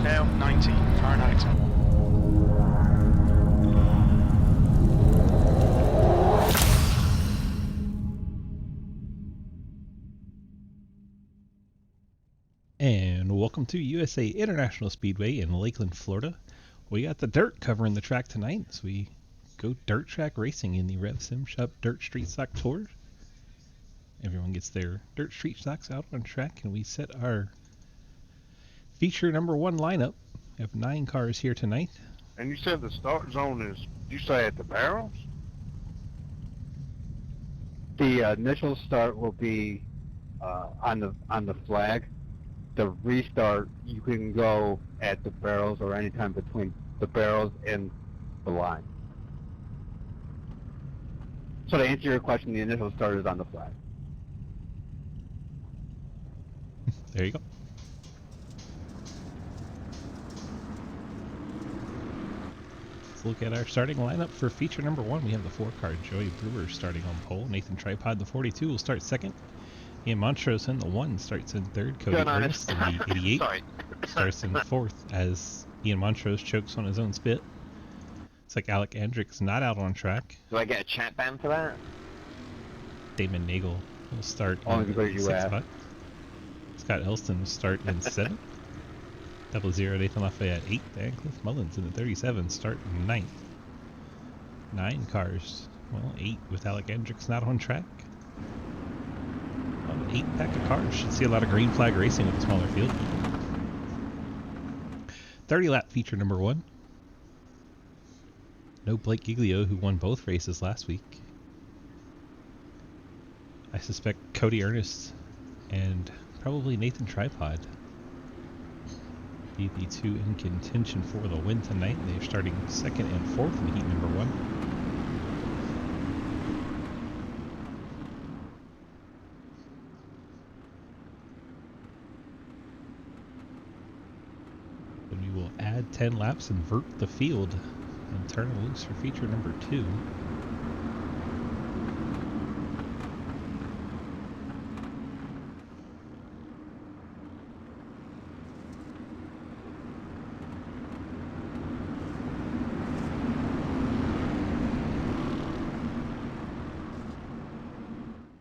down 90 Fahrenheit. And welcome to USA International Speedway in Lakeland, Florida. We got the dirt covering the track tonight as we go dirt track racing in the Rev Sim Shop Dirt Street Stock Tour. Everyone gets their dirt street stocks out on track, and we set our feature number one lineup. We have 9 cars here tonight. And you said the start zone is, you say at the barrels? The initial start will be on the flag. The restart, you can go at the barrels or anytime between the barrels and the line. So to answer your question, the initial start is on the flag. There you go. Let's look at our starting lineup for feature number one. We have the 4-car Joey Brewer starting on pole. Nathan Tripod, the 42, will start second. Ian Montrose in the 1 starts in third. Cody Ernest in the 88 starts in fourth as Ian Montrose chokes on his own spit. It's like Alec Andrick's not out on track. Do I get a chat ban for that? Damon Nagel will start Only in because you 6th asked. spot. Scott Elston will start in 7th. 00 Nathan Lafayette 8th. And Cliff Mullins in the 37 start in 9th. 9 cars. Well, 8 with Alec Andrick's not on track. 8 pack of cars. Should see a lot of green flag racing with a smaller field. 30 lap feature number 1. No Blake Giglio, who won both races last week. I suspect Cody Ernest and probably Nathan Tripod be the 2 in contention for the win tonight. They're starting 2nd and 4th in heat number 1. Then we will add 10 laps, invert the field, and turn it loose for feature number 2.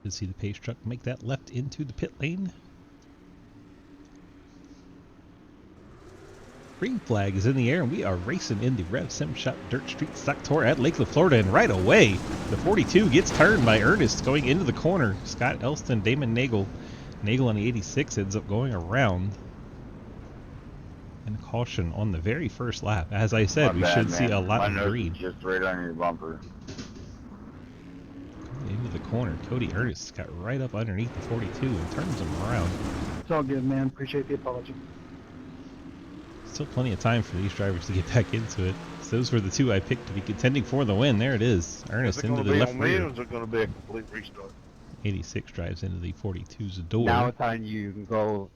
To see the pace truck make that left into the pit lane. Green flag is in the air, and we are racing in the Rev Sim Shop Dirt Street Stock Tour at Lakeland, Florida. And right away, the 42 gets turned by Ernest going into the corner. Scott Elston, Damon Nagel. Nagel on the 86 ends up going around. And caution on the very first lap. As I said, we should see a lot of green. Just right on your bumper. Into the corner. Cody Ernest got right up underneath the 42 and turns him around. It's all good, man. Appreciate the apology. Still plenty of time for these drivers to get back into it. So those were the 2 I picked to be contending for the win. There it is. Ernest into the left rear. Or is it going to be a complete restart? 86 drives into the 42's door. Now it's on you. You can go,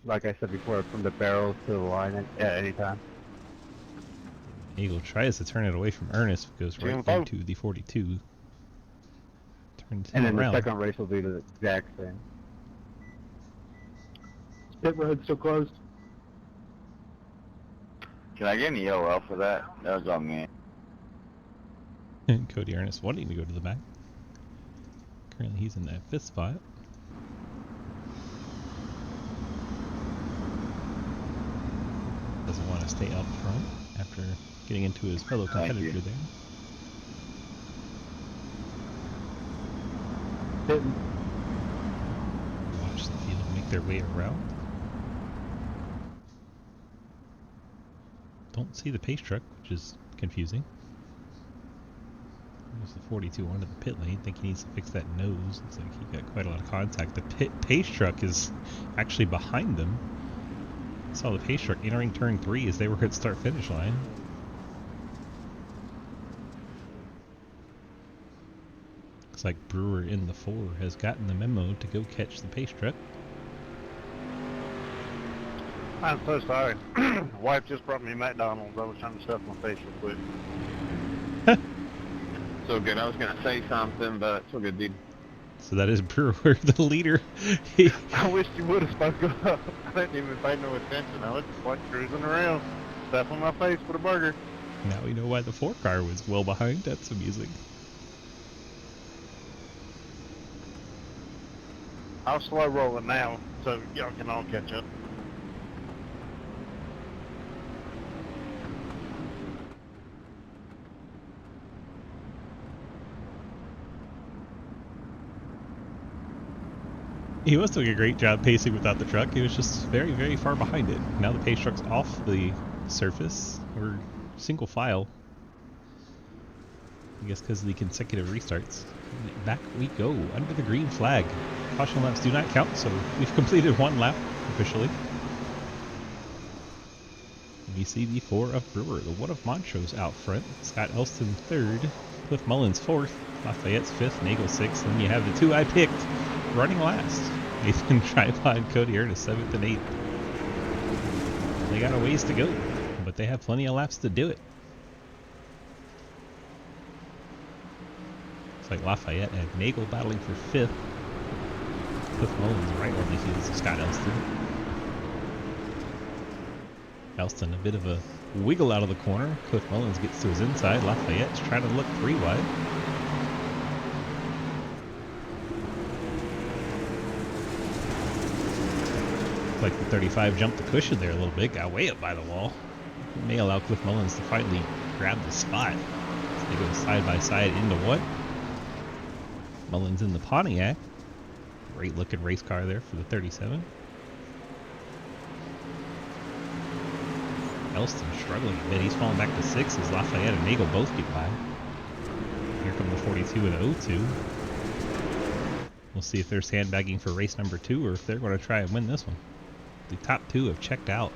like I said before, from the barrels to the line at any time. Eagle tries to turn it away from Ernest, goes right into the 42. Turns him And then around. the second race will be the exact same. Is pit road still closed? Can I get an EOL for that? That was on me. Cody Ernest wanting to go to the back. Currently he's in that 5th spot. Doesn't want to stay up front after getting into his fellow competitor there. Didn't. Watch the field make their way around. Don't see the pace truck, which is confusing. There's the 42 onto the pit lane. Think he needs to fix that nose. Looks like he got quite a lot of contact. The pace truck is actually behind them. I saw the pace truck entering turn 3 as they were at start-finish line. Looks like Brewer in the 4 has gotten the memo to go catch the pace truck. I'm so sorry. Wife just brought me McDonald's. I was trying to stuff my face real quick. So good. I was going to say something, but it's so good, dude. So that is Brewer, the leader. He, I wish you would have spoke up. I didn't even pay no attention. I was just like cruising around, stuffing my face with a burger. now we know why the 4 car was well behind. That's amusing. I'll slow roll it now so y'all can all catch up. He was doing a great job pacing without the truck. He was just very, very far behind it. Now the pace truck's off the surface. We're single file. I guess because of the consecutive restarts. And back we go, under the green flag. Caution laps do not count, so we've completed 1 lap officially. We see the 4 of Brewer, the 1 of Montrose out front. Scott Elston 3rd, Cliff Mullins 4th, Lafayette's 5th, Nagel 6th, and you have the 2 I picked running last. Nathan Tripod, Cody Ernest 7th and 8th. They got a ways to go, but they have plenty of laps to do it. Looks like Lafayette and Nagel battling for 5th. Cliff Mullins right on the heels of Scott Elston. Elston a bit of a wiggle out of the corner. Cliff Mullins gets to his inside. Lafayette's trying to look 3 wide. Like the 35 jumped the cushion there a little bit, got way up by the wall. It may allow Cliff Mullins to finally grab the spot. So they go side by side into 1. Mullins in the Pontiac. Great looking race car there for the 37. Elston struggling a bit. He's falling back to 6 as Lafayette and Nagel both get by. Here come the 42 and 02. We'll see if they're sandbagging for race number 2 or if they're going to try and win this one. The top 2 have checked out.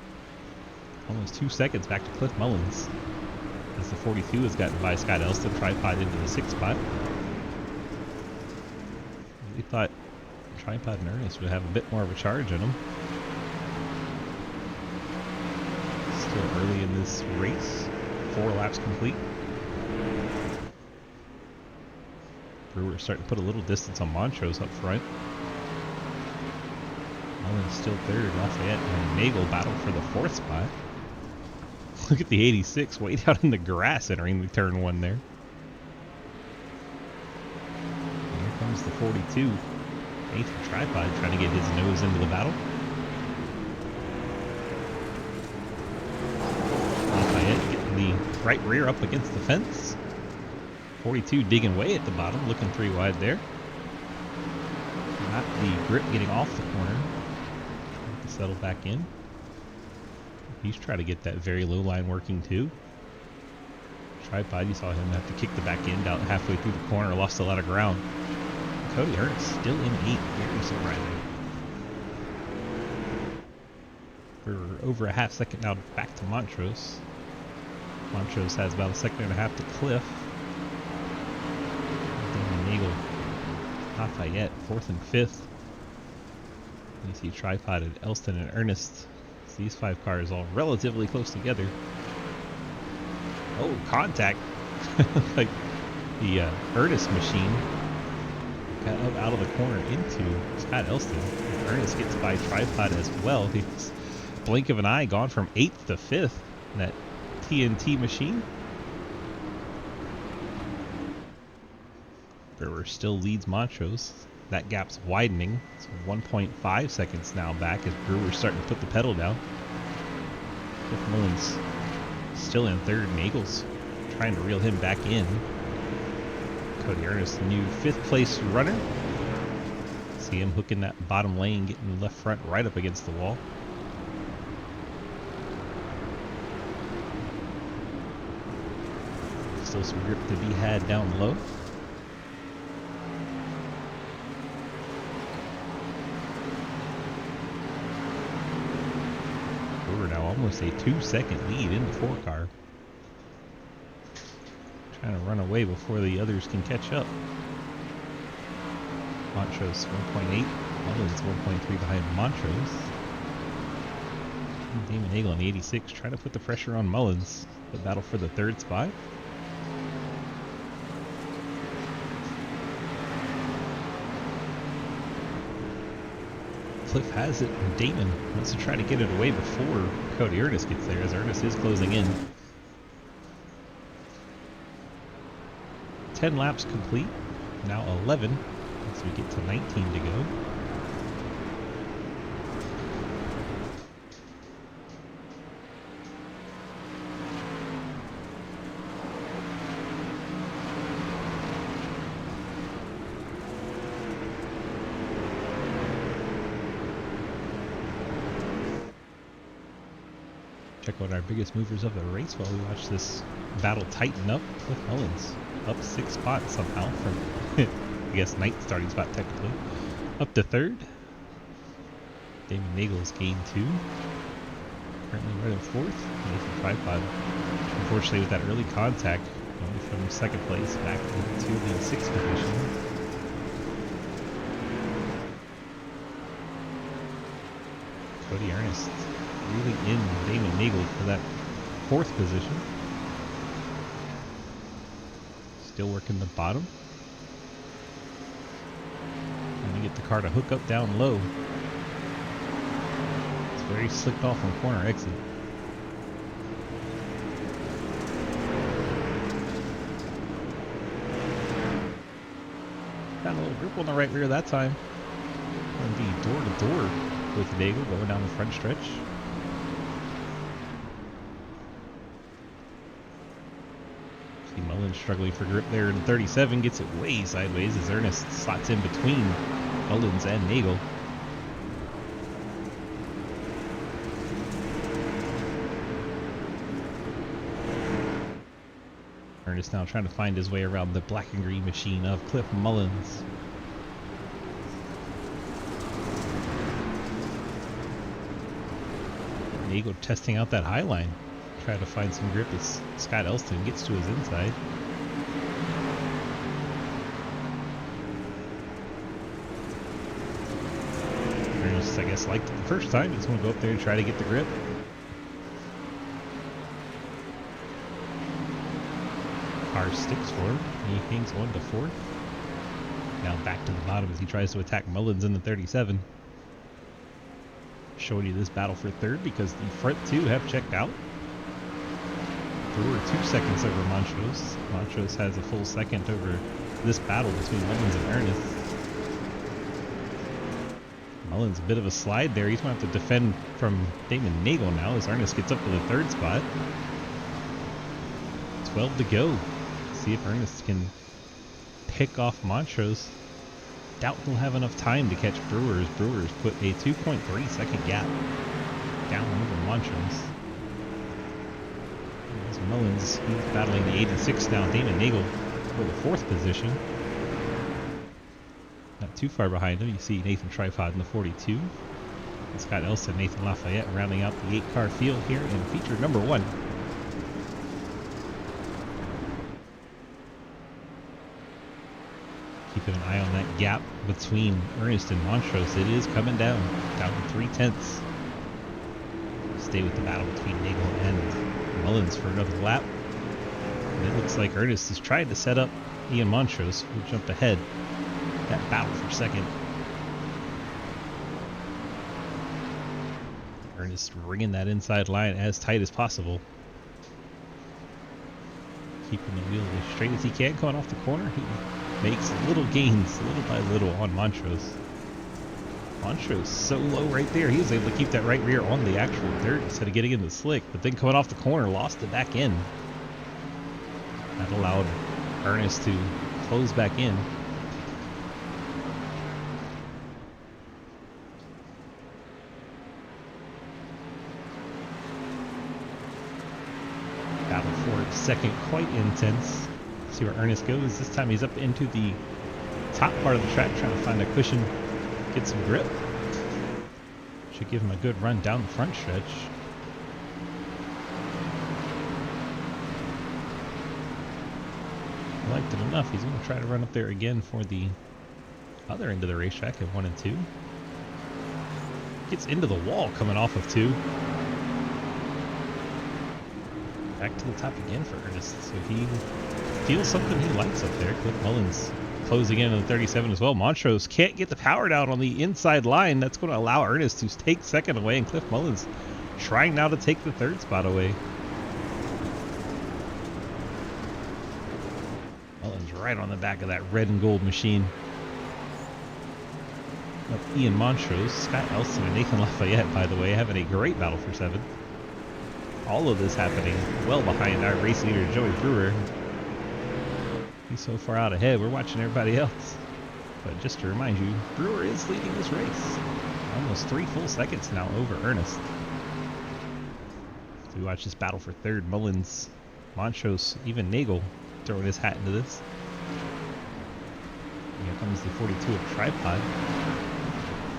Almost 2 seconds back to Cliff Mullins as the 42 has gotten by Scott Elston, Tripod into the 6th spot. We thought Tripod and Ernest would have a bit more of a charge in them. Still early in this race. 4 laps complete. Brewer starting to put a little distance on Montrose up front. Mullins still 3rd. Lafayette and Nagel battle for the 4th spot. Look at the 86 way down in the grass entering the turn 1 there. And here comes the 42. Nathan Tripod trying to get his nose into the battle. Lafayette getting the right rear up against the fence. 42 digging way at the bottom, looking 3 wide there. Not the grip getting off the corner. To settle back in. He's trying to get that very low line working too. Tripod, you saw him have to kick the back end out halfway through the corner, lost a lot of ground. Cody Ernest still in 8th, very surprising. We're over a half second now back to Montrose. Montrose has about a second and a half to Cliff. Nagel, Lafayette, 4th and 5th. You see Tripod and Elston and Ernest. So these 5 cars all relatively close together. Oh, contact! Like the Ernest machine got up out of the corner into Scott Elston. Ernest gets by Tripod as well. He's blink of an eye gone from 8th to 5th in that TNT machine. Brewer still leads Montrose. That gap's widening. It's 1.5 seconds now back as Brewer's starting to put the pedal down. Cliff Mullins still in 3rd. Nagel's trying to reel him back in. Cody Ernest, the new 5th place runner. See him hooking that bottom lane, getting the left front right up against the wall. Still some grip to be had down low. Brewer now almost a 2-second lead in the 4 car. Trying to run away before the others can catch up. Montrose 1.8, Mullins 1.3 behind Montrose. And Damon Nagel on the 86 trying to put the pressure on Mullins. The battle for the 3rd spot. Cliff has it, and Damon wants to try to get it away before Cody Ernest gets there, as Ernest is closing in. 10 laps complete, now 11, as we get to 19 to go. Check out our biggest movers of the race while we watch this battle tighten up. Cliff Mullins up 6 spots somehow from, I guess, ninth starting spot technically, up to third. Damon Nagel's gained 2. Currently running fourth. Nathan Tripod, unfortunately, with that early contact, going from second place back into the 6th position. Cody Ernest really in Damon Nagel for that 4th position. Still working the bottom. Trying to get the car to hook up down low. It's very slicked off on corner exit. Got a little grip on the right rear that time. Going to be door to door with Nagel going down the front stretch. Mullins struggling for grip there in 37, gets it way sideways as Ernest slots in between Mullins and Nagel. Ernest now trying to find his way around the black and green machine of Cliff Mullins. Nagel testing out that high line. Try to find some grip as Scott Elston gets to his inside. Ernest, I guess, liked it the first time. He's going to go up there and try to get the grip. Car sticks for him. He hangs 1 to 4th. Now back to the bottom as he tries to attack Mullins in the 37. Showing you this battle for third because the front 2 have checked out. Brewer 2 seconds over Montrose. Montrose has a full second over this battle between Mullins and Ernest. Mullins a bit of a slide there. He's going to have to defend from Damon Nagel now as Ernest gets up to the 3rd spot. 12 to go. See if Ernest can pick off Montrose. Doubt he'll have enough time to catch Brewers. Brewers put a 2.3 second gap down over Montrose. Mullins, he's battling the 86 now. Damon Nagel for the 4th position. Not too far behind him. You see Nathan Tripod in the 42. And Scott Elson, Nathan Lafayette rounding out the 8-car field here in feature number 1. Keeping an eye on that gap between Ernest and Montrose. It is coming down to 3/10. Stay with the battle between Nagel and Mullins for another lap. And it looks like Ernest is trying to set up Ian Montrose, who jumped ahead. That battle for second. Ernest ringing that inside line as tight as possible. Keeping the wheel as straight as he can going off the corner. He makes little gains, little by little, on Montrose. Montrose so low right there. He was able to keep that right rear on the actual dirt instead of getting in the slick, but then coming off the corner, lost it back in. That allowed Ernest to close back in. Battle for second, quite intense. See where Ernest goes. This time he's up into the top part of the track trying to find a cushion, get some grip. Should give him a good run down the front stretch. I liked it enough. He's going to try to run up there again for the other end of the racetrack at 1 and 2. Gets into the wall coming off of 2. Back to the top again for Ernest. So he feels something he likes up there. Cliff Mullins closing in on the 37 as well. Montrose can't get the power down on the inside line. That's going to allow Ernest to take second away, and Cliff Mullins trying now to take the third spot away. Mullins right on the back of that red and gold machine. Up Ian Montrose, Scott Elston, and Nathan Lafayette, by the way, having a great battle for 7th. All of this happening well behind our race leader, Joey Brewer. He's so far out ahead, we're watching everybody else. But just to remind you, Brewer is leading this race. Almost 3 full seconds now over Ernest. So we watch this battle for 3rd. Mullins, Montrose, even Nagel throwing his hat into this. And here comes the 42 of Tripod.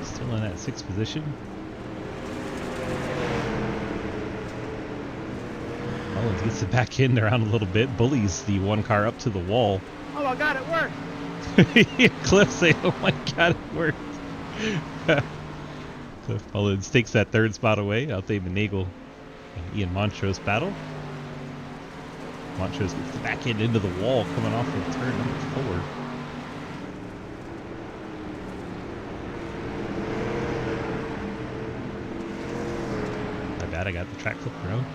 Still in that 6th position. Mullins gets it back in around a little bit, bullies the one car up to the wall. Oh my God, it worked! Cliff say, oh my God, it worked. Cliff Mullins takes that 3rd spot away. Out there, Nagel and Ian Montrose battle. Montrose gets the back end into the wall coming off of turn number 4. My bad, I got the track flipped around.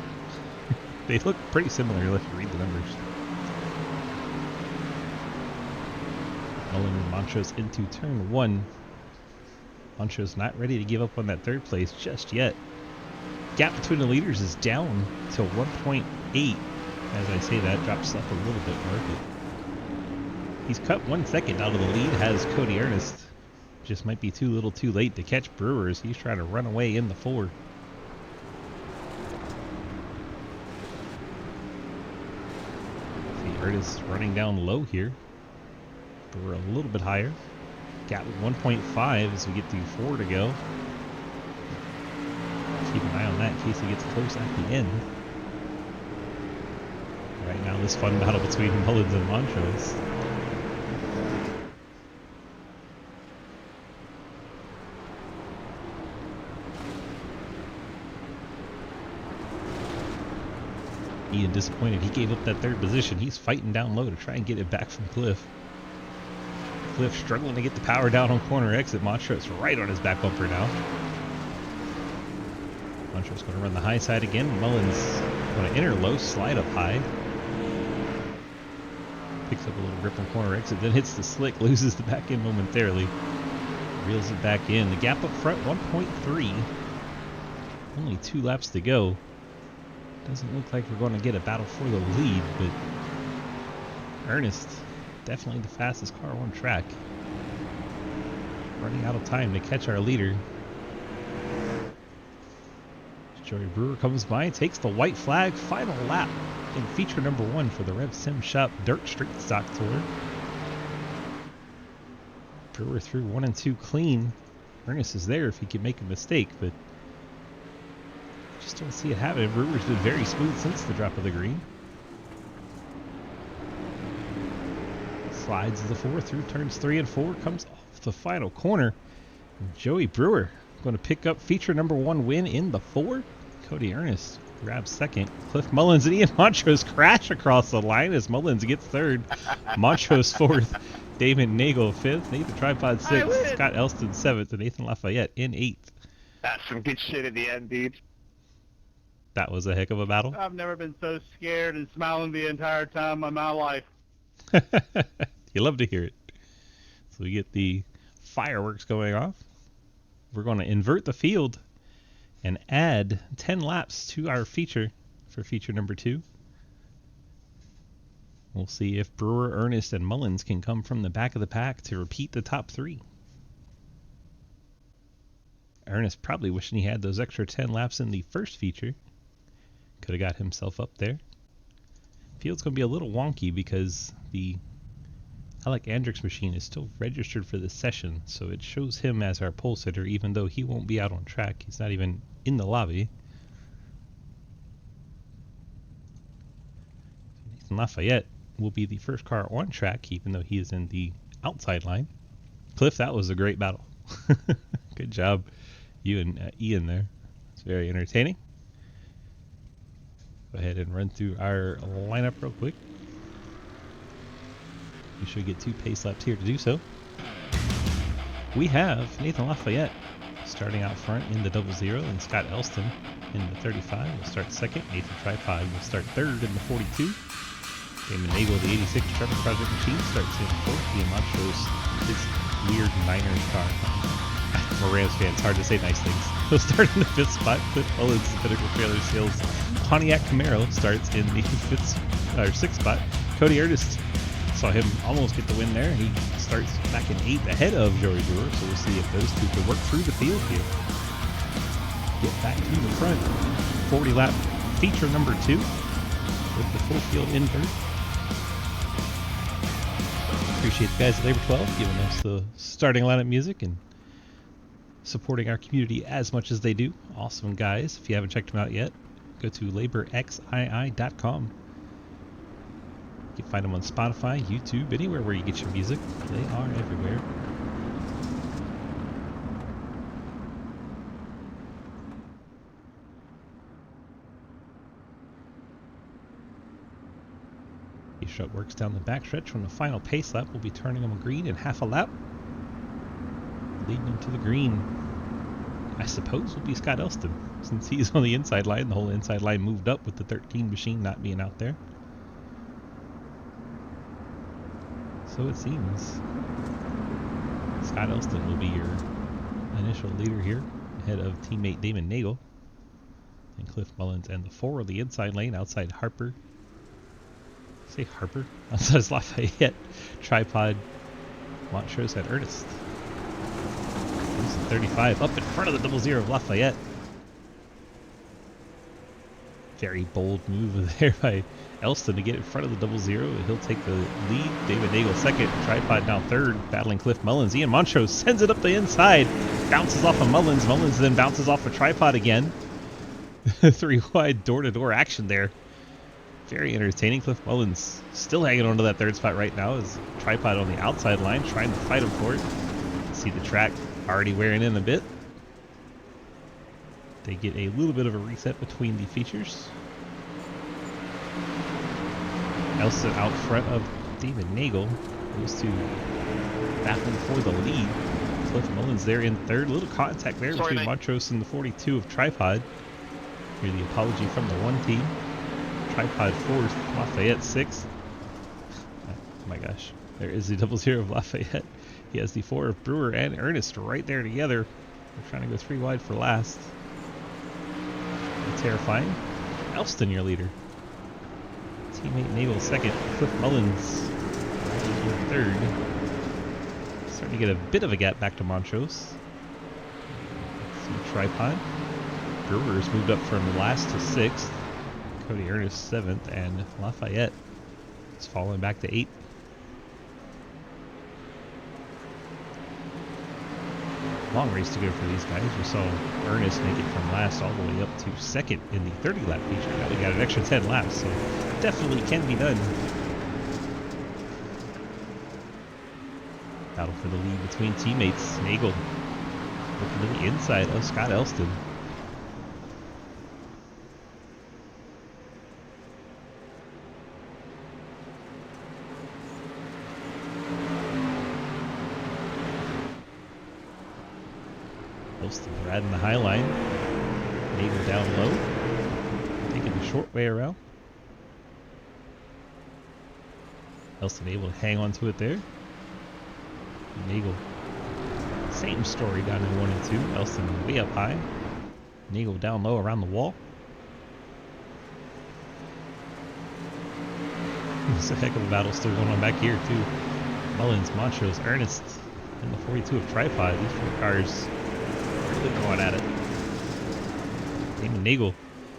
They look pretty similar if you read the numbers. Mullins and Montrose into turn 1. Montrose not ready to give up on that 3rd place just yet. Gap between the leaders is down to 1.8. As I say that, drops up a little bit more. But he's cut 1 second out of the lead, has Cody Ernest. Just might be too little too late to catch Brewers. He's trying to run away in the 4. Ernest running down low here. Brewer a little bit higher. Gap 1.5 as we get to 4 to go. Keep an eye on that in case he gets close at the end. Right now, this fun battle between Mullins and Montrose. Ian disappointed. He gave up that 3rd position. He's fighting down low to try and get it back from Cliff. Cliff struggling to get the power down on corner exit. Montrose right on his back bumper now. Montrose going to run the high side again. Mullins going to enter low, slide up high. Picks up a little grip on corner exit, then hits the slick, loses the back end momentarily. Reels it back in. The gap up front, 1.3. Only 2 laps to go. Doesn't look like we're going to get a battle for the lead, but Ernest, definitely the fastest car on track. Running out of time to catch our leader. Joey Brewer comes by, takes the white flag, final lap in feature number 1 for the Rev Sim Shop Dirt Street Stock Tour. Brewer through 1 and 2 clean. Ernest is there if he can make a mistake, but just don't see it happening. Brewer's been very smooth since the drop of the green. Slides the 4 through turns 3 and 4, comes off the final corner. Joey Brewer going to pick up feature number 1 win in the 4. Cody Ernest grabs 2nd. Cliff Mullins and Ian Montrose crash across the line as Mullins gets 3rd. Montrose 4th. Damon Nagel 5th. Nathan Tripod 6th. Scott Elston 7th. And Nathan Lafayette in 8th. That's some good shit at the end, dude. That was a heck of a battle. I've never been so scared and smiling the entire time of my life. You love to hear it. So we get the fireworks going off. We're going to invert the field and add 10 laps to our feature for feature number 2. We'll see if Brewer, Ernest, and Mullins can come from the back of the pack to repeat the top 3. Ernest probably wishing he had those extra 10 laps in the first feature. Could have got himself up there. Field's going to be a little wonky because the Alec Andrick's machine is still registered for this session, so it shows him as our pole sitter even though he won't be out on track. He's not even in the lobby. Nathan Lafayette will be the first car on track even though he is in the outside line. Cliff, that was a great battle. Good job, you and Ian there. It's very entertaining. Go ahead and run through our lineup real quick. You should get 2 pace laps here to do so. We have Nathan Lafayette starting out front in the 00, and Scott Elston in the 35 will start second. Nathan Tripod will start third in the 42. Damon Nagel, the 86 Trevor Project Machine, starts in fourth. Ian Montrose, his weird Niners car. I'm a Rams fan, it's hard to say nice things. He'll start in the 5th spot. Cliff Mullins, the Pinnacle Trailer Sales Pontiac Camaro, starts in the 6th spot. Cody Ernest, saw him almost get the win there. He starts back in 8th ahead of Joey Brewer, so we'll see if those two can work through the field here. Get back to the front. 40 lap feature number 2 with the full field in third. Appreciate the guys at Labor 12 giving us the starting lineup music and supporting our community as much as they do. Awesome guys. If you haven't checked them out yet, go to laborxii.com. You can find them on Spotify, YouTube, anywhere where you get your music. They are everywhere. Truck works down the backstretch. From the final pace lap, we'll be turning them green in half a lap, leading them to the green. I suppose will be Scott Elston, since he's on the inside line. The whole inside line moved up with the 13 machine not being out there. So it seems Scott Elston will be your initial leader here, ahead of teammate Damon Nagel and Cliff Mullins, and the 4 of the inside lane outside Harper. Say Harper. Outside is Lafayette. Tripod. Montrose and Ernest. There's the 35 up in front of the 00 of Lafayette. Very bold move there by Elston to get in front of the 00. He'll take the lead. David Nagel second. Tripod now third. Battling Cliff Mullins. Ian Montrose sends it up the inside. Bounces off of Mullins. Mullins then bounces off of Tripod again. 3 wide door-to-door action there. Very entertaining. Cliff Mullins still hanging on to that 3rd spot right now as Tripod on the outside line trying to fight him for it. See the track already wearing in a bit. They get a little bit of a reset between the features. Elston out front of David Nagel. Those two battling for the lead. Cliff Mullins there in 3rd. A little contact there between Montrose and the 42 of Tripod. Hear the apology from the 1 team. Tripod 4th, Lafayette 6th. Oh my gosh. There is the 00 of Lafayette. He has the 4 of Brewer and Ernest right there together. They're trying to go 3 wide for last. Terrifying. Elston, your leader. Teammate Nagel 2nd. Cliff Mullins in 3rd. Starting to get a bit of a gap back to Montrose. See Tripod. Brewer's moved up from last to 6th. Cody Ernest 7th, and Lafayette is falling back to 8th. Long race to go for these guys. We saw Ernest make it from last all the way up to 2nd in the 30 lap feature. Now we got an extra 10 laps, so definitely can be done. Battle for the lead between teammates. Nagel looking to the inside of Scott Elston. Elston riding the high line. Nagel down low. Taking the short way around. Elston able to hang on to it there. Nagel, same story down in 1 and 2. Elston way up high. Nagel down low around the wall. There's a heck of a battle still going on back here too. Mullins, Montrose, Ernest, and the 42 of Tripod. These 4 cars really going at it. Damon Nagel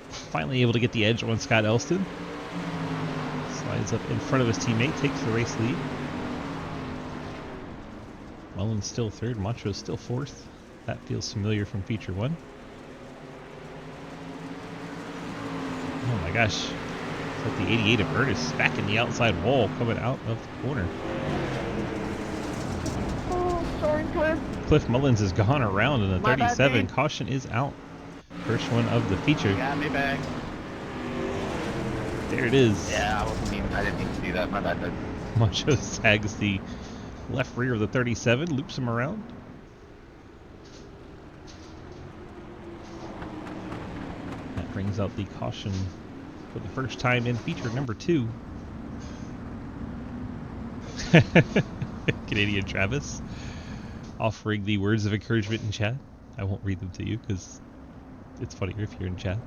finally able to get the edge on Scott Elston. Slides up in front of his teammate, takes the race lead. Mullins still 3rd, Montrose still 4th. That feels familiar from feature 1. Oh my gosh. It's like the 88 of Ernest back in the outside wall coming out of the corner. Oh, sorry, Cliff. Cliff Mullins is gone around in the My bad, 37. dude. Caution is out. First one of the feature. Got me back. There it is. Yeah, I didn't mean to do that. My bad, dude. Macho sags the left rear of the 37, loops him around. That brings out the caution for the first time in feature number 2. Canadian Travis offering the words of encouragement in chat. I won't read them to you because it's funnier if you're in chat.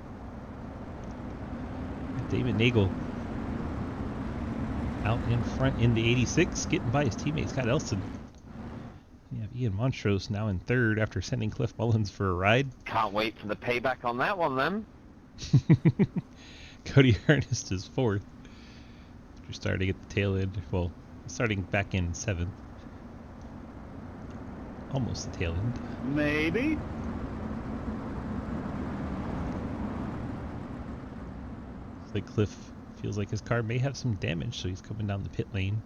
David Nagel out in front in the 86, getting by his teammate Scott Elston. You have Ian Montrose now in third after sending Cliff Mullins for a ride. Can't wait for the payback on that one then. Cody Ernest is fourth. After starting at the tail end, well, starting back in 7th. Almost the tail end. Maybe. Looks like Cliff feels like his car may have some damage, so he's coming down the pit lane.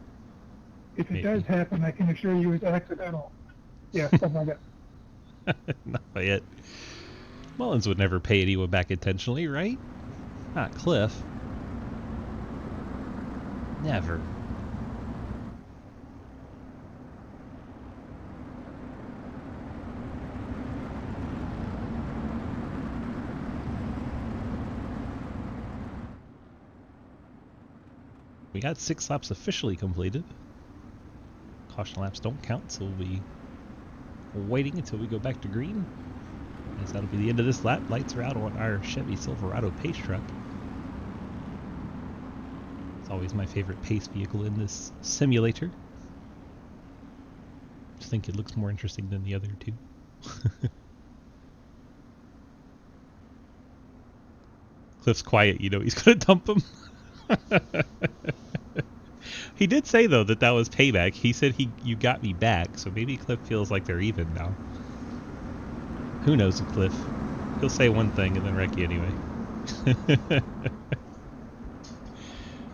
If it Maybe. does happen, I can assure you it's accidental. Yeah, something like that. Not yet. Mullins would never pay anyone back intentionally, right? Not Cliff. Never. We got 6 laps officially completed. Caution laps don't count, so we'll be waiting until we go back to green. As that'll be the end of this lap. Lights are out on our Chevy Silverado pace truck. It's always my favorite pace vehicle in this simulator. Just think it looks more interesting than the other two. Cliff's quiet, you know he's gonna dump him. He did say though that was payback. He said you got me back, so maybe Cliff feels like they're even now. Who knows with Cliff? He'll say one thing and then wreck you anyway.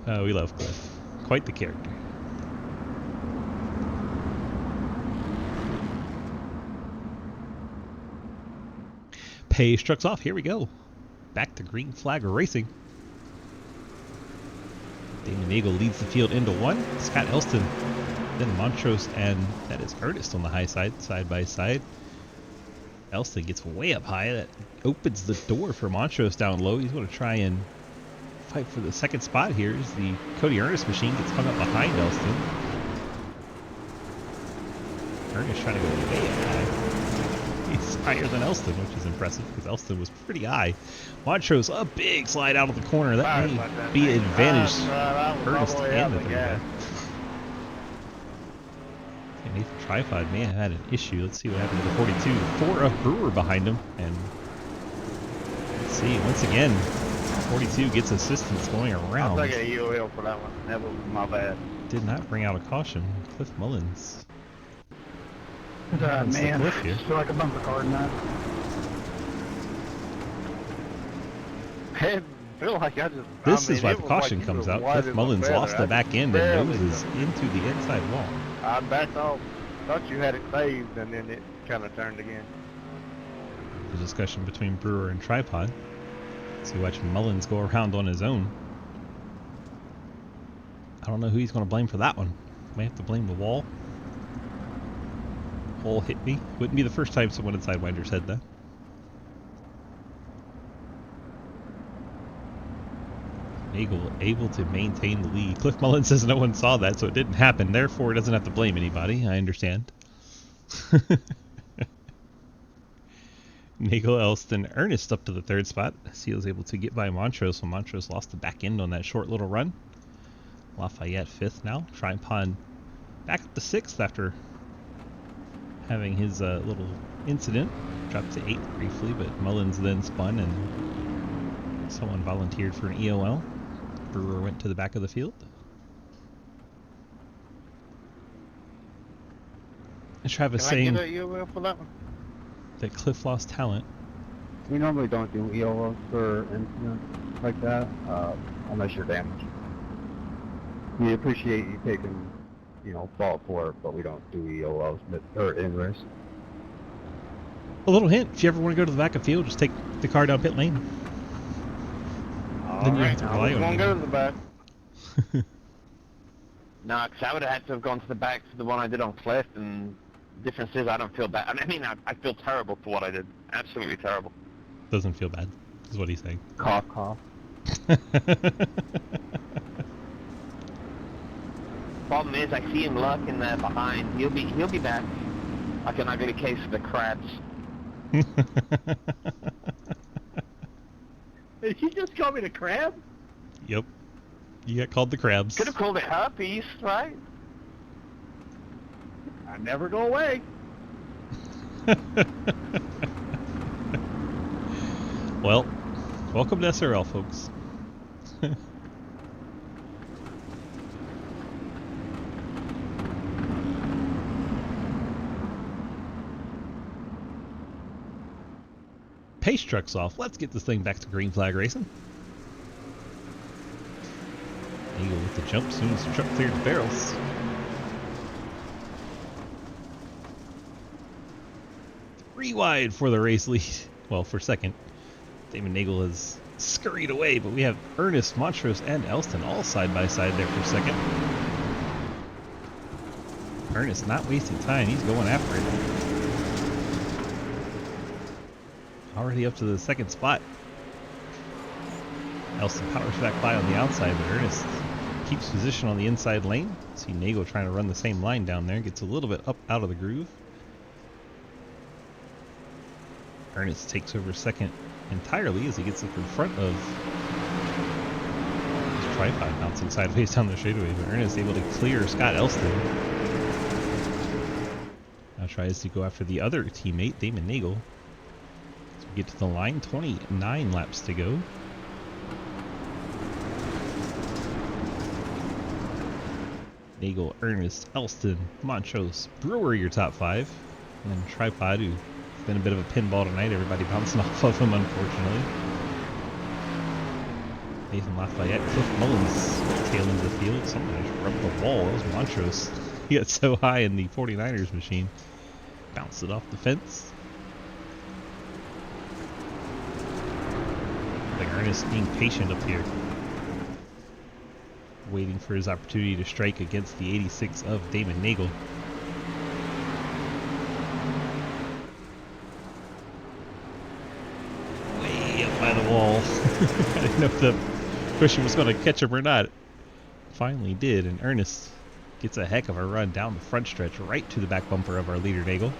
We love Cliff. Quite the character. Pace trucks off. Here we go. Back to green flag racing. Damon Nagel leads the field into 1. Scott Elston, then Montrose, and that is Ernest on the high side by side. Elston gets way up high. That opens the door for Montrose down low. He's going to try and fight for the second spot here as the Cody Ernest machine gets hung up behind Elston. Ernest trying to go way up high. He's higher than Elston, which is impressive because Elston was pretty high. Montrose, a big slide out of the corner. That may be an advantage. Ernest and the third guy. Nathan Tripod may have had an issue. Let's see what happened to the 42. 4 of Brewer behind him. And let's see, once again, 42 gets assistance going around. I'll take a UL for that one. That was my bad. Did not bring out a caution. Cliff Mullins. Man, Cliff here. feel like a bumper car in that. I feel like I just. This I is mean, why it the was caution like comes you were out. white Cliff as a Mullins feather. lost the I back end and barely noses jumped. into the inside wall. I backed off. Thought you had it saved, and then it kind of turned again. The discussion between Brewer and Tripod. So watch Mullins go around on his own. I don't know who he's going to blame for that one. May have to blame the wall. Hole hit me. Wouldn't be the first time someone in Sidewinder said that. Nagel able to maintain the lead. Cliff Mullins says no one saw that, so it didn't happen. Therefore, it doesn't have to blame anybody. I understand. Nagel, Elston, Ernest up to the 3rd spot. Seal is able to get by Montrose, so Montrose lost the back end on that short little run. Lafayette 5th now. Tripod back up to 6th after having his little incident. Dropped to 8th briefly, but Mullins then spun and someone volunteered for an EOL. Brewer went to the back of the field. And Travis Can saying I get a UL for that one? that Cliff lost talent. We normally don't do EOLs for incidents like that, unless you're damaged. We appreciate you taking, fault for it, but we don't do EOLs or in race. A little hint, if you ever want to go to the back of the field, just take the car down pit lane. Then you have Alright, to I rely was on going it. to go to the back. No, because I would have had to have gone to the back to the one I did on Cliff, and the difference is I don't feel bad. I mean, I feel terrible for what I did. Absolutely terrible. Doesn't feel bad, is what he's saying. Cough, cough. Problem is, I see him lurking there behind. He'll be back. Like an ugly case of the crabs. Did you just call me the crab? Yep. You got called the crabs. Could have called it herpes, right? I never go away. Well, welcome to SRL, folks. Pace truck's off. Let's get this thing back to green flag racing. Eagle with the jump soon as the truck cleared the barrels. Three wide for the race lead. Well, for second. Damon Nagel has scurried away, but we have Ernest, Montrose, and Elston all side by side there for second. Ernest not wasting time. He's going after it. Already up to the second spot. Elston powers back by on the outside, but Ernest keeps position on the inside lane. See Nagel trying to run the same line down there. Gets a little bit up out of the groove. Ernest takes over second entirely as he gets up in front of his tripod bouncing sideways down the straightaway, but Ernest able to clear Scott Elston. Now tries to go after the other teammate, Damon Nagel. So we get to the line, 29 laps to go. Nagel, Ernest, Elston, Montrose, Brewer your top five, and then Tripod, who's been a bit of a pinball tonight. Everybody bouncing off of him, unfortunately. Nathan Lafayette, Cliff Mullins tail into the field. Somebody just rubbed the wall. That was Montrose. He got so high in the 49ers machine. Bounced it off the fence. I think Ernest being patient up here. Waiting for his opportunity to strike against the 86 of Damon Nagel. Way up by the wall. I didn't know if the cushion was going to catch him or not. Finally did, and Ernest gets a heck of a run down the front stretch right to the back bumper of our leader Nagel.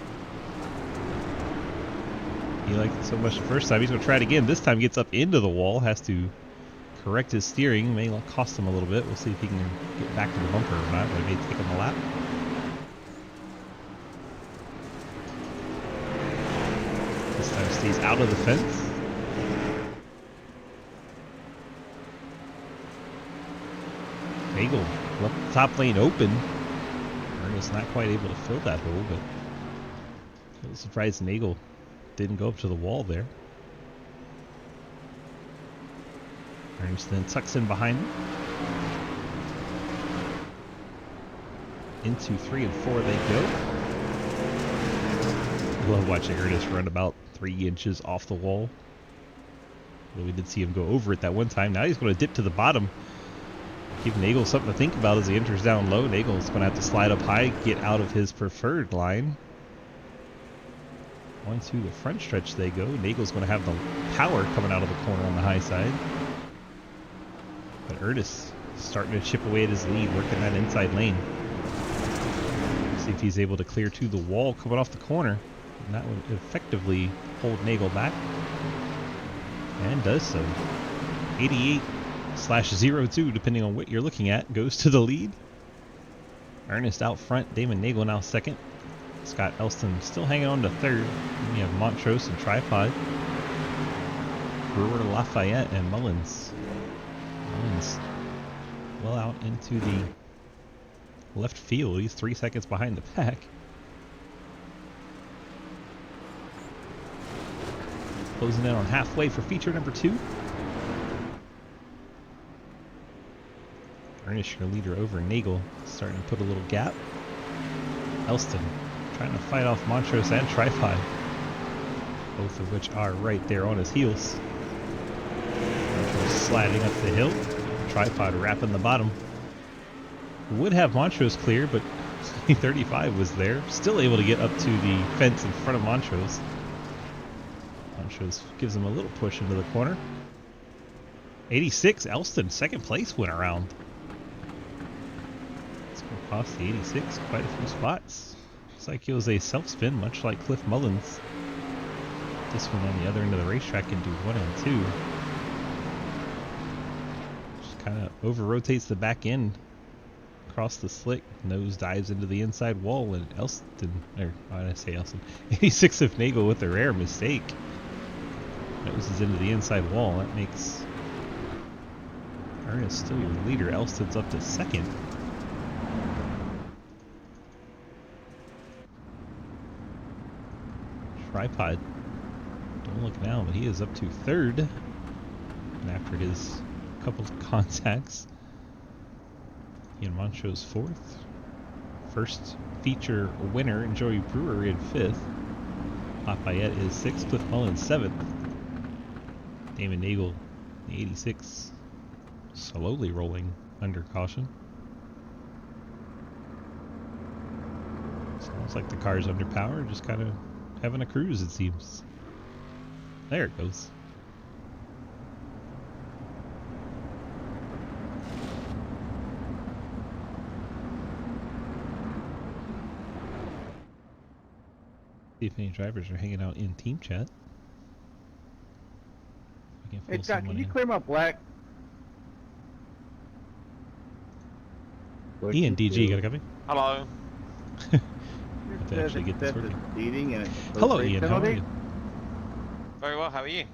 He liked it so much the first time, he's going to try it again. This time gets up into the wall, has to correct his steering, may cost him a little bit. We'll see if he can get back to the bumper or not, but it may take him a lap. This time stays out of the fence. Nagel left the top lane open. Ernest not quite able to fill that hole, but a little surprised Nagel didn't go up to the wall there. Ernest then tucks in behind him. Into 3 and 4 they go. I love watching Ernest run about 3 inches off the wall. Well, we did see him go over it that one time. Now he's going to dip to the bottom. Give Nagel something to think about as he enters down low. Nagel's going to have to slide up high, get out of his preferred line. Onto the front stretch they go. Nagel's going to have the power coming out of the corner on the high side. But Ernest starting to chip away at his lead, working that inside lane. See if he's able to clear to the wall coming off the corner. And that would effectively hold Nagel back. And does so. 88/02, depending on what you're looking at, goes to the lead. Ernest out front. Damon Nagel now second. Scott Elston still hanging on to third. And you have Montrose and Tripod. Brewer, Lafayette, and Mullins. Mullins well out into the left field. He's 3 seconds behind the pack. Closing in on halfway for feature number 2. Ernest, your leader over Nagel, starting to put a little gap. Elston trying to fight off Montrose and Tripod, both of which are right there on his heels. Montrose sliding up the hill. Tripod wrapping the bottom. would have Montrose clear, but 35 was there. Still able to get up to the fence in front of Montrose. Montrose gives him a little push into the corner. 86, Elston, second place went around. It's going to cost the 86 quite a few spots. Looks like it was a self-spin, much like Cliff Mullins. This one on the other end of the racetrack can do 1 and 2. Just kind of over-rotates the back end across the slick. Nose dives into the inside wall, and Elston, or why did I say Elston? 86 of Nagel with a rare mistake. Noses into the inside wall. That makes Ernest still your leader. Elston's up to second. Tripod. Don't look now, but he is up to third. And after his couple of contacts, Ian Montrose fourth. First feature winner, Joey Brewer in fifth. Lafayette is sixth. Cliff Mullins seventh. Damon Nagel, the 86, slowly rolling under caution. Sounds like the car's under power, just kind of having a cruise, it seems. There it goes. See if any drivers are hanging out in team chat. Hey, Scott, can you clear my black? Ian, DG, got a copy? Hello. Have to actually get this working. And Hello, Ian. How are you? Very well. How are you?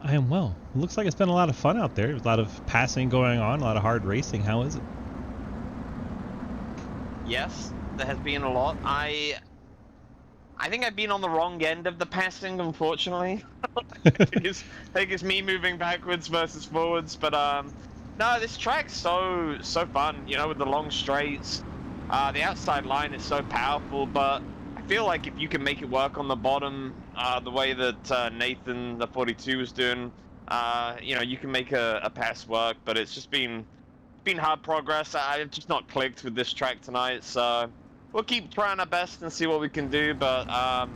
I am well. It looks like it's been a lot of fun out there. There's a lot of passing going on, a lot of hard racing. How is it? Yes, there has been a lot. I think I've been on the wrong end of the passing, unfortunately. I think it's me moving backwards versus forwards, but no, this track's so fun, you know, with the long straights. The outside line is so powerful, but I feel like if you can make it work on the bottom, the way that Nathan, the 42, was doing, you know, you can make a pass work, but it's just been hard progress. I've just not clicked with this track tonight, so we'll keep trying our best and see what we can do, but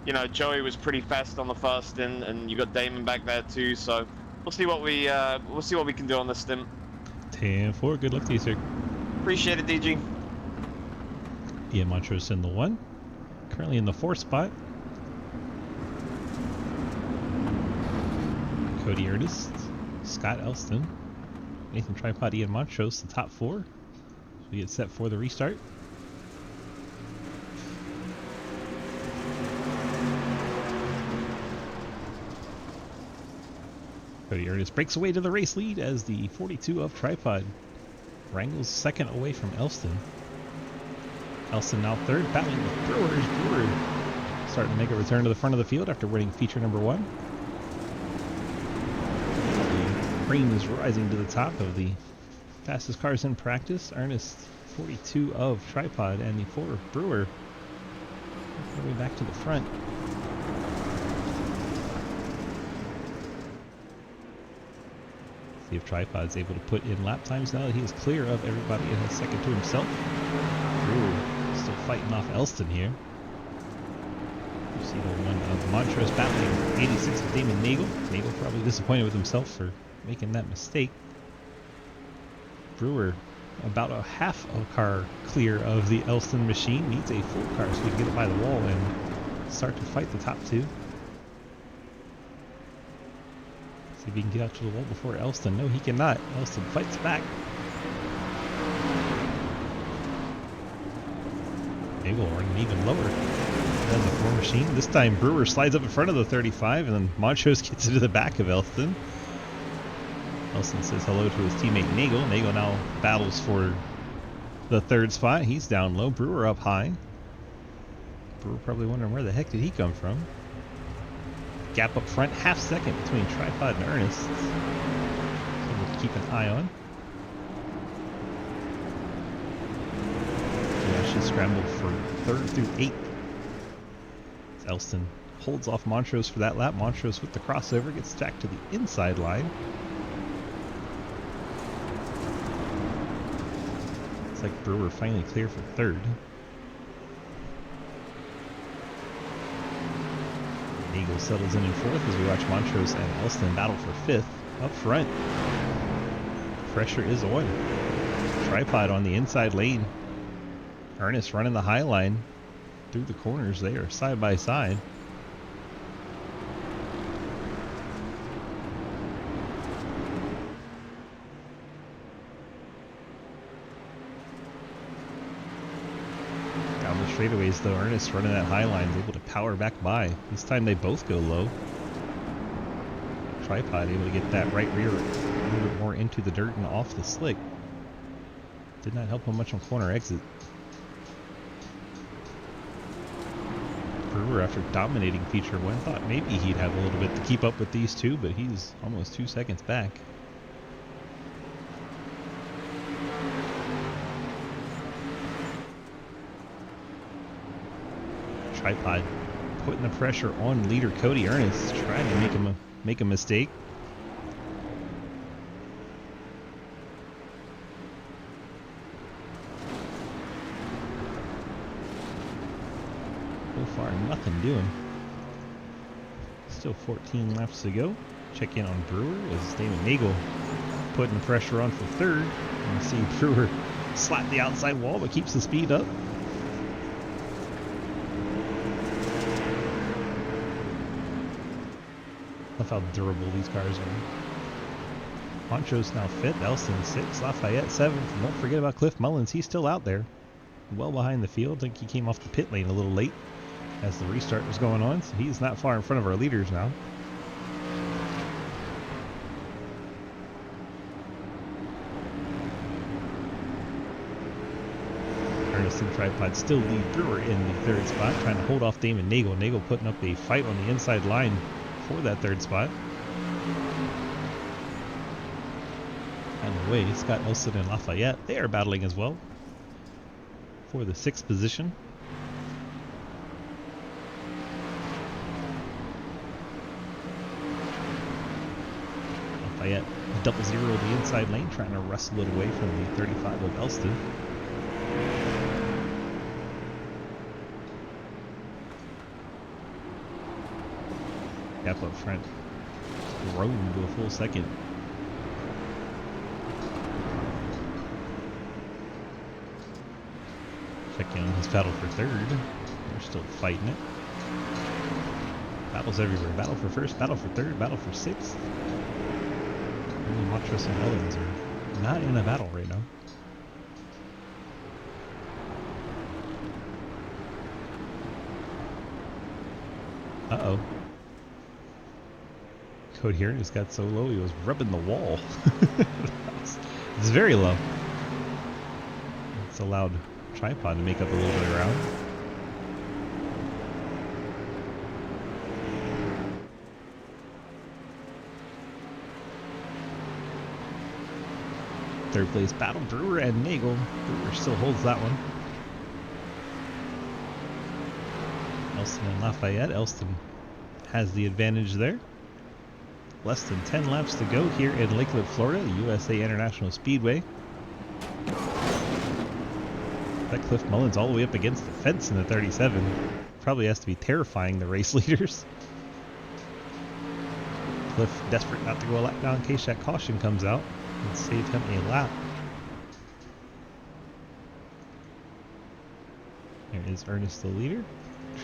you know, Joey was pretty fast on the first and you got Damon back there too, so we'll see what we can do on this stint. 10-4, good luck to you, sir. Appreciate it, DG. Ian Montrose in the 1. Currently in the 4th spot. Cody Ernest, Scott Elston, Nathan Tripod, Ian Montrose, the top 4. So we get set for the restart. Cody Ernest breaks away to the race lead as the 42 of Tripod wrangles second away from Elston. Elston now third, battling with Brewers. Brewer starting to make a return to the front of the field after winning feature number 1. The cream is rising to the top of the fastest cars in practice. Ernest, 42 of Tripod, and the 4 of Brewer all the way back to the front. See if Tripod's able to put in lap times now that he is clear of everybody and has second to himself. Brewer still fighting off Elston here. You see the one of Montrose battling 86 of Damon Nagel. Nagel probably disappointed with himself for making that mistake. Brewer about a half a car clear of the Elston machine. Needs a full car so he can get it by the wall and start to fight the top 2. See if he can get out to the wall before Elston. No, he cannot. Elston fights back. Nagel running even lower than the 4 machine. This time Brewer slides up in front of the 35 and then Montrose gets into the back of Elston. Elston says hello to his teammate Nagel. Nagel now battles for the 3rd spot. He's down low. Brewer up high. Brewer probably wondering where the heck did he come from. Gap up front, half second between Tripod and Ernest. Something to keep an eye on. He actually scrambled for 3rd through 8th. As Elston holds off Montrose for that lap. Montrose with the crossover gets stacked to the inside line. like Brewer finally clear for third. Eagle settles in fourth as we watch Montrose and Elston battle for fifth. Up front, pressure is on. Tripod on the inside lane. Ernest running the high line through the corners there, side by side. Down the straightaways though, Ernest running that high line is able to power back by. This time they both go low. Tripod able to get that right rear a little bit more into the dirt and off the slick. Did not help him much on corner exit. Brewer, after dominating feature one, thought maybe he'd have a little bit to keep up with these two, but he's almost 2 seconds back. Tripod putting the pressure on leader Cody Ernest, trying to make a mistake. So far, nothing doing. Still 14 laps to go. Check in on Brewer as Damon Nagel putting the pressure on for third. You see Brewer slap the outside wall, but keeps the speed up. Love how durable these cars are. Poncho's now 5th, Elston 6th, Lafayette 7th, and don't forget about Cliff Mullins, he's still out there. Well behind the field. I think he came off the pit lane a little late as the restart was going on, so he's not far in front of our leaders now. Ernest and Tripod still lead Brewer in the third spot, trying to hold off Damon Nagel. Nagel putting up a fight on the inside line for that third spot. And away, Scott Elston and Lafayette, they are battling as well for the 6th position. Lafayette double zero the inside lane, trying to wrestle it away from the 35 of Elston. Gap up front, grown to a full second. Checking on his battle for third. They're still fighting it. Battles everywhere. Battle for first, battle for third, battle for sixth. Only Montrose and Mullins are not in a battle right now. Uh-oh. Code here just got so low he was rubbing the wall. It's very low. It's allowed Tripod to make up a little bit of ground. Third place battle, Brewer and Nagel. Brewer still holds that one. Elston and Lafayette. Elston has the advantage there. Less than 10 laps to go here in Lakeland, Florida, the USA International Speedway. That Cliff Mullins all the way up against the fence in the 37. Probably has to be terrifying the race leaders. Cliff desperate not to go a lap down in case that caution comes out and save him a lap. There is Ernest the leader.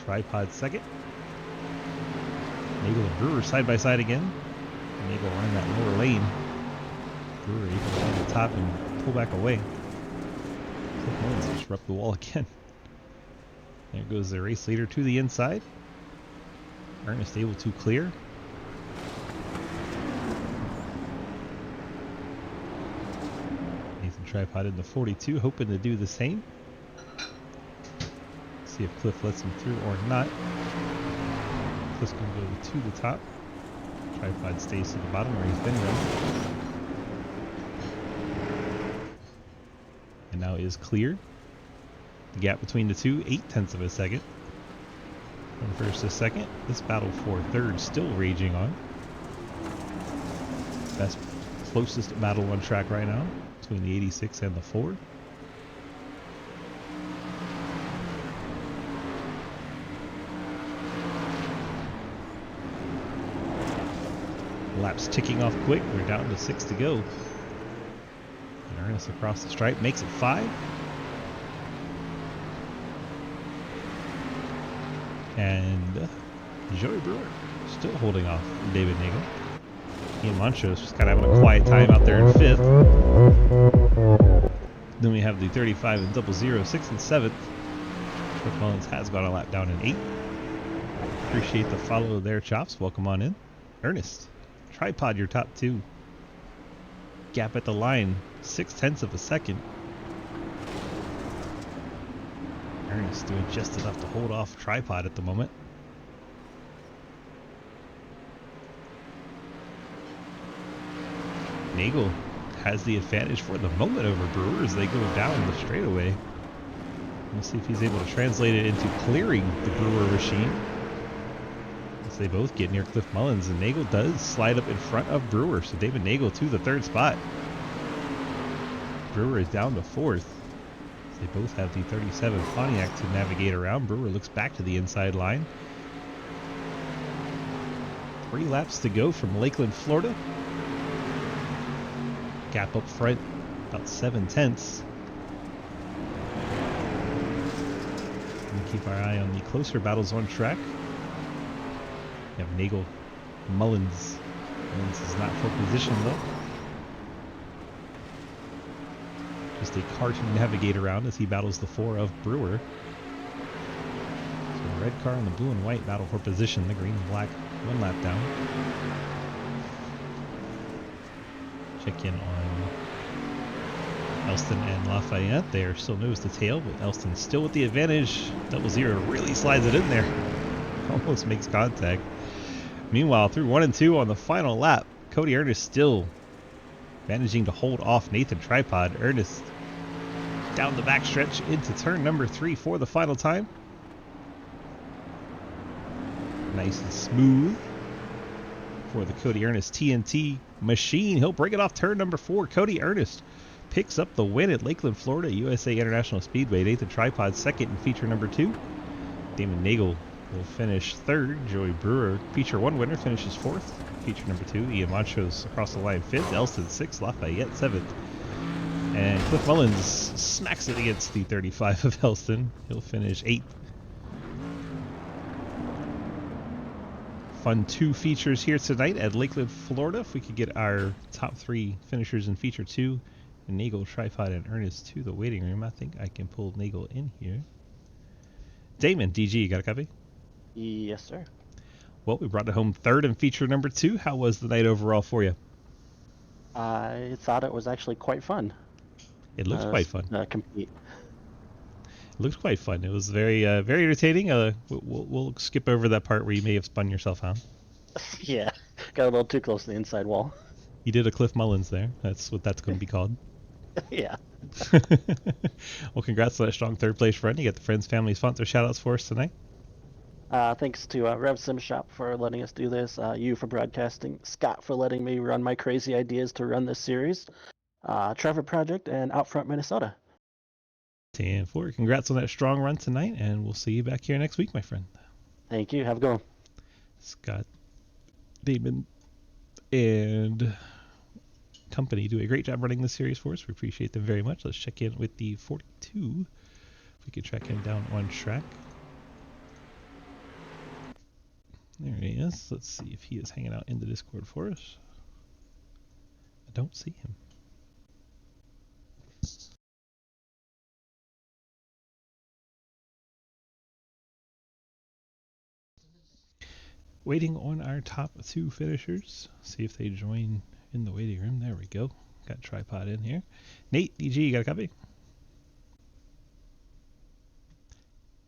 Tripod second. Nagel and Brewer side by side again. Nagel running that lower lane. Brewer able to run the top and pull back away. Cliff Mullins disrupt the wall again. There goes the race leader to the inside. Ernest able to clear. Nathan Tripod in the 42, hoping to do the same. See if Cliff lets him through or not. Cliff's going to go to the top. Tripod stays to the bottom where he's been running. And now is clear. The gap between the two, 0.8 of a second. From first to second, this battle for third still raging on. Best closest battle on track right now between the 86 and the 4. Laps ticking off quick. We're down to 6 to go. And Ernest across the stripe makes it 5. And Joey Brewer still holding off David Nagel. Ian Montrose just kind of having a quiet time out there in 5th. Then we have the 35 and 00, 6th and 7th. Cliff Mullins has got a lap down in 8th. Appreciate the follow there, Chops. Welcome on in. Ernest, Tripod, your top 2. Gap at the line, 0.6 of a second. Ernest doing just enough to hold off Tripod at the moment. Nagel has the advantage for the moment over Brewer as they go down the straightaway. We'll see if he's able to translate it into clearing the Brewer machine. As they both get near Cliff Mullins, and Nagel does slide up in front of Brewer, so David Nagel to the 3rd spot. Brewer is down to 4th. They both have the 37 Pontiac to navigate around. Brewer looks back to the inside line. 3 laps to go from Lakeland, Florida. Gap up front, about 0.7. We'll keep our eye on the closer battles on track. We have Nagel, Mullins. Mullins is not for position though. Just a car to navigate around as he battles the 4 of Brewer. So the red car and the blue and white battle for position. The green and black 1 lap down. Check in on Elston and Lafayette. They are still nose to tail, but Elston still with the advantage. 00 really slides it in there. Almost makes contact. Meanwhile, through 1 and 2 on the final lap, Cody Ernest still managing to hold off Nathan Tripod. Ernest down the backstretch into turn number 3 for the final time. Nice and smooth for the Cody Ernest TNT machine. He'll bring it off turn number 4. Cody Ernest picks up the win at Lakeland, Florida, USA International Speedway. Nathan Tripod 2nd in feature number 2. Damon Nagel will finish 3rd. Joey Brewer, feature 1 winner, finishes 4th. Feature number 2. Ian Montrose across the line 5th. Elston 6th. Lafayette 7th. And Cliff Mullins smacks it against the 35 of Elston. He'll finish 8th. Fun 2 features here tonight at Lakeland, Florida. If we could get our top 3 finishers in feature 2, and Nagel, Tripod, and Ernest to the waiting room. I think I can pull Nagel in here. Damon, DG, you got a copy? Yes, sir. Well, we brought it home 3rd in feature number 2. How was the night overall for you? I thought it was actually quite fun. It looks quite fun. Compete. It looks quite fun. It was very entertaining. We'll skip over that part where you may have spun yourself out. Yeah, got a little too close to the inside wall. You did a Cliff Mullins there. That's what that's going to be called. Yeah. Well, congrats on that strong 3rd place run. You got the Friends Family sponsor shout-outs for us tonight. Thanks to Rev Sim Shop for letting us do this, you for broadcasting, Scott for letting me run my crazy ideas to run this series, Trevor Project, and Outfront Minnesota. 10-4. Congrats on that strong run tonight, and we'll see you back here next week, my friend. Thank you. Have a good one. Scott, Damon, and company do a great job running this series for us. We appreciate them very much. Let's check in with the 42. If we could track him down on track. There he is. Let's see if he is hanging out in the Discord for us. I don't see him. Waiting on our top 2 finishers. See if they join in the waiting room. There we go. Got Tripod in here. Nate, DG, you got a copy?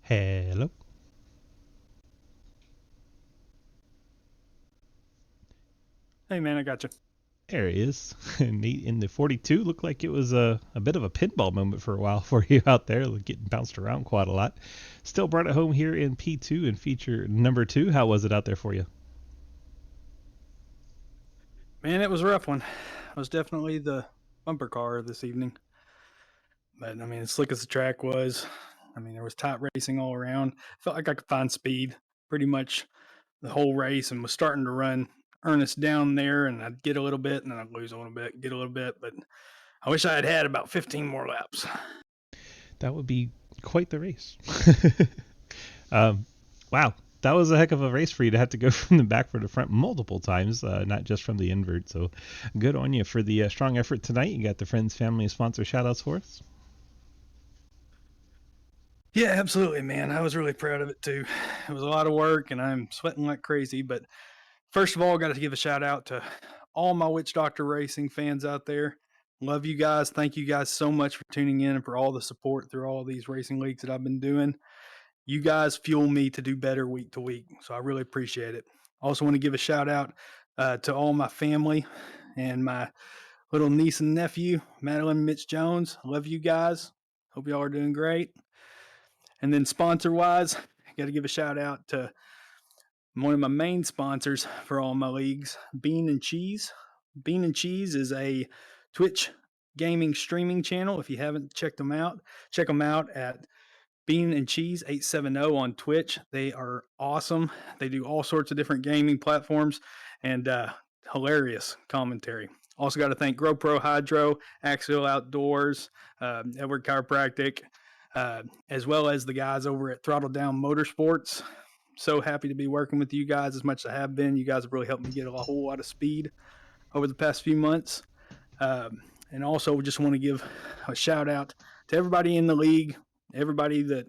Hello? Hey man, I got you. There he is. Nate in the 42. Looked like it was a bit of a pinball moment for a while for you out there, getting bounced around quite a lot. Still brought it home here in P2 and feature number 2. How was it out there for you? Man, it was a rough one. I was definitely the bumper car this evening. But, I mean, as slick as the track was, I mean, there was tight racing all around. Felt like I could find speed pretty much the whole race and was starting to run Ernest down there, and I'd get a little bit, and then I'd lose a little bit, get a little bit. But I wish I had about 15 more laps. That would be quite the race. Wow, that was a heck of a race for you to have to go from the back for the front multiple times, not just from the invert. So good on you for the strong effort tonight. You got the friends, family, and sponsor shout-outs for us? Yeah, absolutely, man. I was really proud of it, too. It was a lot of work, and I'm sweating like crazy. But first of all, I got to give a shout-out to all my Witch Doctor Racing fans out there. Love you guys. Thank you guys so much for tuning in and for all the support through all these racing leagues that I've been doing. You guys fuel me to do better week to week, so I really appreciate it. I also want to give a shout out to all my family and my little niece and nephew, Madeline and Mitch Jones. I love you guys. Hope y'all are doing great. And then sponsor wise, I got to give a shout out to one of my main sponsors for all my leagues, Bean and Cheese. Bean and Cheese is a Twitch gaming streaming channel. If you haven't checked them out, check them out at Bean and Cheese 870 on Twitch. They are awesome. They do all sorts of different gaming platforms and hilarious commentary. Also got to thank GoPro Hydro, Axial Outdoors, Edward Chiropractic, as well as the guys over at Throttle Down Motorsports. So happy to be working with you guys as much as I have been. You guys have really helped me get a whole lot of speed over the past few months. And also just want to give a shout out to everybody in the league, everybody that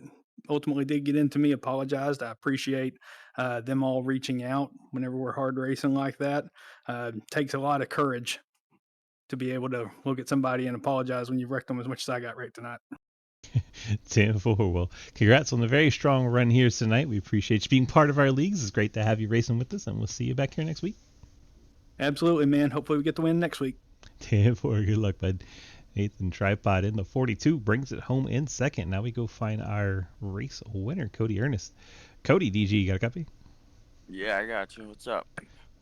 ultimately did get into me apologized. I appreciate them all reaching out whenever we're hard racing like that. Takes a lot of courage to be able to look at somebody and apologize when you've wrecked them as much as I got right tonight. 10-4. Well, congrats on the very strong run here tonight. We appreciate you being part of our leagues. It's great to have you racing with us, and we'll see you back here next week. Absolutely, man. Hopefully we get the win next week. 10-4. Good luck, bud. Nathan Tripod in the 42 brings it home in second. Now we go find our race winner, Cody Ernest. Cody, DG, you got a copy? Yeah, I got you. What's up?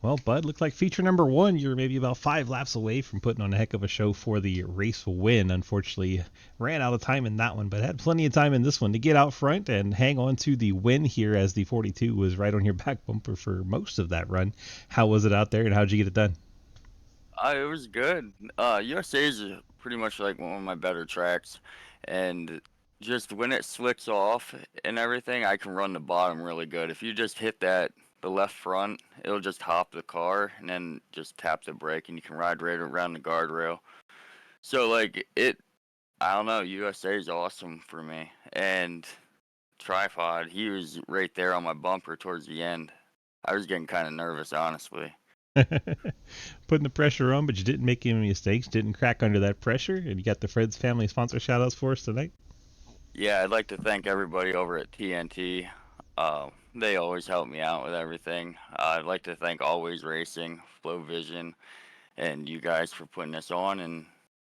Well, bud, looks like feature number 1, you're maybe about 5 laps away from putting on a heck of a show for the race win. Unfortunately, ran out of time in that one, but had plenty of time in this one to get out front and hang on to the win here, as the 42 was right on your back bumper for most of that run. How was it out there, and how'd you get it done? It was good. USA is pretty much like one of my better tracks, and just when it slicks off and everything, I can run the bottom really good. If you just hit the left front, it'll just hop the car and then just tap the brake, and you can ride right around the guardrail. So like I don't know, USA is awesome for me. And Tripod, he was right there on my bumper towards the end. I was getting kind of nervous, honestly. Putting the pressure on, but you didn't make any mistakes, didn't crack under that pressure, and you got the Fred's Family sponsor shout-outs for us tonight. Yeah, I'd like to thank everybody over at TNT. They always help me out with everything. I'd like to thank Always Racing, Flow Vision, and you guys for putting this on, and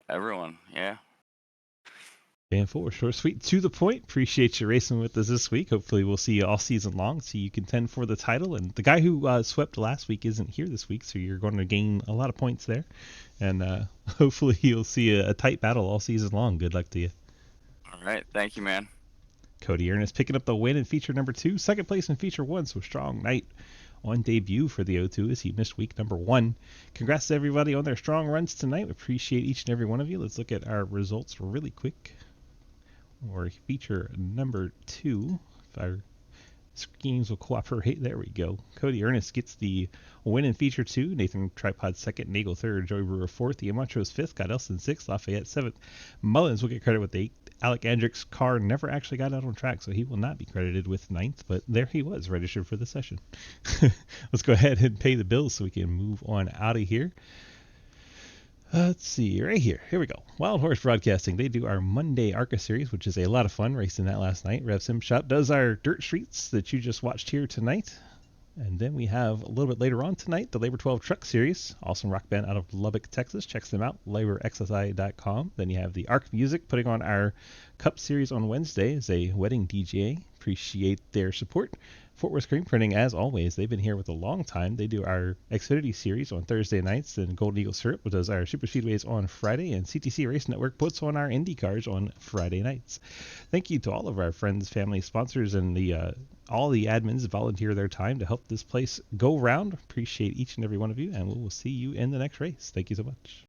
everyone. Yeah. 10-4, short, sweet, to the point. Appreciate you racing with us this week. Hopefully we'll see you all season long, so you contend for the title. And the guy who swept last week isn't here this week, so you're going to gain a lot of points there. And hopefully you'll see a tight battle all season long. Good luck to you. All right. Thank you, man. Cody Ernest picking up the win in feature number 2, second place in feature 1, so strong night on debut for the O2 as he missed week number 1. Congrats to everybody on their strong runs tonight. We appreciate each and every one of you. Let's look at our results really quick. Or feature number 2, if our schemes will cooperate. There we go. Cody Ernest gets the win in feature 2. Nathan Tripod second, Nagel third, Joey Brewer fourth, Ian Montrose fifth, Scott Elson sixth, Lafayette seventh. Mullins will get credit with 8th. Alec Andrick's car never actually got out on track, so he will not be credited with 9th, but there he was, registered for the session. Let's go ahead and pay the bills so we can move on out of here. Let's see, right here. Here we go. Wild Horse Broadcasting. They do our Monday ARCA series, which is a lot of fun, racing that last night. Rev Sim Shop does our dirt streets that you just watched here tonight. And then we have a little bit later on tonight, the Labor 12 Truck Series. Awesome rock band out of Lubbock, Texas. Checks them out, laborxsi.com. Then you have the ARC Music putting on our Cup Series on Wednesday as a wedding DJ. Appreciate their support. Fort Worth Screen Printing, as always, they've been here with a long time. They do our Xfinity series on Thursday nights, and Golden Eagle Syrup does our Super Speedways on Friday, and CTC Race Network puts on our Indy cars on Friday nights. Thank you to all of our friends, family, sponsors, and all the admins volunteer their time to help this place go round. Appreciate each and every one of you, and we will see you in the next race. Thank you so much.